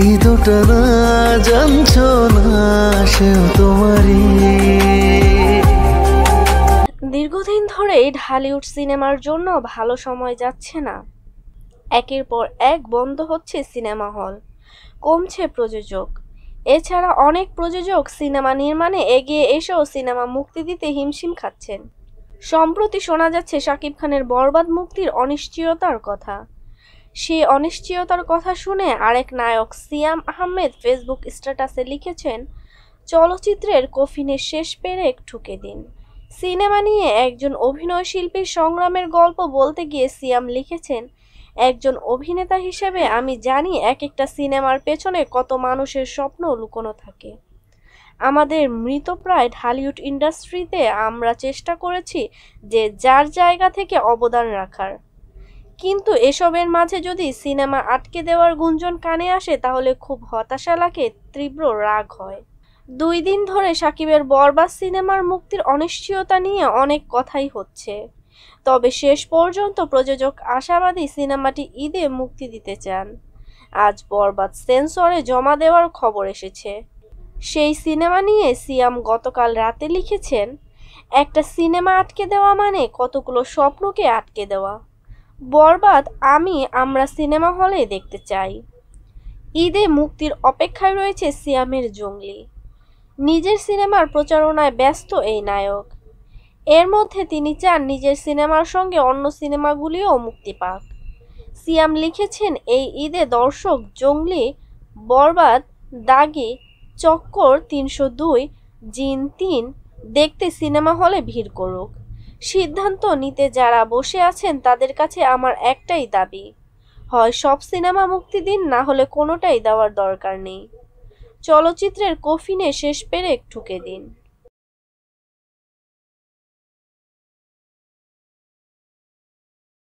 এই দুটা না জানছো না সেও তোমারই। দীর্ঘদিন ধরেই ঢালিউড সিনেমার জন্য ভালো সময় যাচ্ছে না। একের পর এক বন্ধ হচ্ছে সিনেমা হল, কমছে প্রযোজক। এছাড়া অনেক প্রযোজক সিনেমা নির্মাণে এগিয়ে এসেও সিনেমা মুক্তি দিতে হিমশিম খাচ্ছেন। সম্প্রতি শোনা যাচ্ছে শাকিব খানের বরবাদ মুক্তির অনিশ্চয়তার কথা। সেই অনিশ্চয়তার কথা শুনে আরেক নায়ক সিয়াম আহমেদ ফেসবুক স্ট্যাটাসে লিখেছেন, চলচ্চিত্রের কফিনের শেষ পেরেক ঠুকে দিন। সিনেমা নিয়ে একজন অভিনয় শিল্পীর সংগ্রামের গল্প বলতে গিয়ে সিয়াম লিখেছেন, একজন অভিনেতা হিসেবে আমি জানি এক একটা সিনেমার পেছনে কত মানুষের স্বপ্ন লুকোনো থাকে। আমাদের মৃতপ্রায় ঢালিউড ইন্ডাস্ট্রিতে আমরা চেষ্টা করেছি যে যার জায়গা থেকে অবদান রাখার, কিন্তু এসবের মাঝে যদি সিনেমা আটকে দেওয়ার গুঞ্জন কানে আসে তাহলে খুব হতাশা লাগে, তীব্র রাগ হয়। 2 দিন ধরে শাকিবের বরবাদ সিনেমার মুক্তির অনিশ্চয়তা নিয়ে অনেক কথাই হচ্ছে, তবে শেষ পর্যন্ত প্রযোজক আশাবাদী সিনেমাটি ঈদে মুক্তি দিতে চান। আজ বরবাদ সেন্সরে জমা দেওয়ার খবর এসেছে। সেই সিনেমা নিয়ে সিয়াম গতকাল রাতে লিখেছেন, একটা সিনেমা আটকে দেওয়া মানে কতগুলো স্বপ্নকে আটকে দেওয়া। বরবাদ আমরা সিনেমা হলে দেখতে চাই। ঈদে মুক্তির অপেক্ষায় রয়েছে সিয়ামের জঙ্গলি। নিজের সিনেমার প্রচারণায় ব্যস্ত এই নায়ক। এর মধ্যে তিনি চান নিজের সিনেমার সঙ্গে অন্য সিনেমাগুলিও মুক্তি পাক। সিয়াম লিখেছেন, এই ঈদে দর্শক জঙ্গলি, বরবাদ, দাগি, চক্কর 302, জিন 3 দেখতে সিনেমা হলে ভিড় করুক। সিদ্ধান্ত নিতে যারা বসে আছেন তাদের কাছে আমার একটাই দাবি, হয় সব সিনেমা মুক্তি দিন, না হলে কোনোটাই দেওয়ার দরকার নেই। চলচ্চিত্রের কফিনে শেষ পেরেক ঠুকে দিন।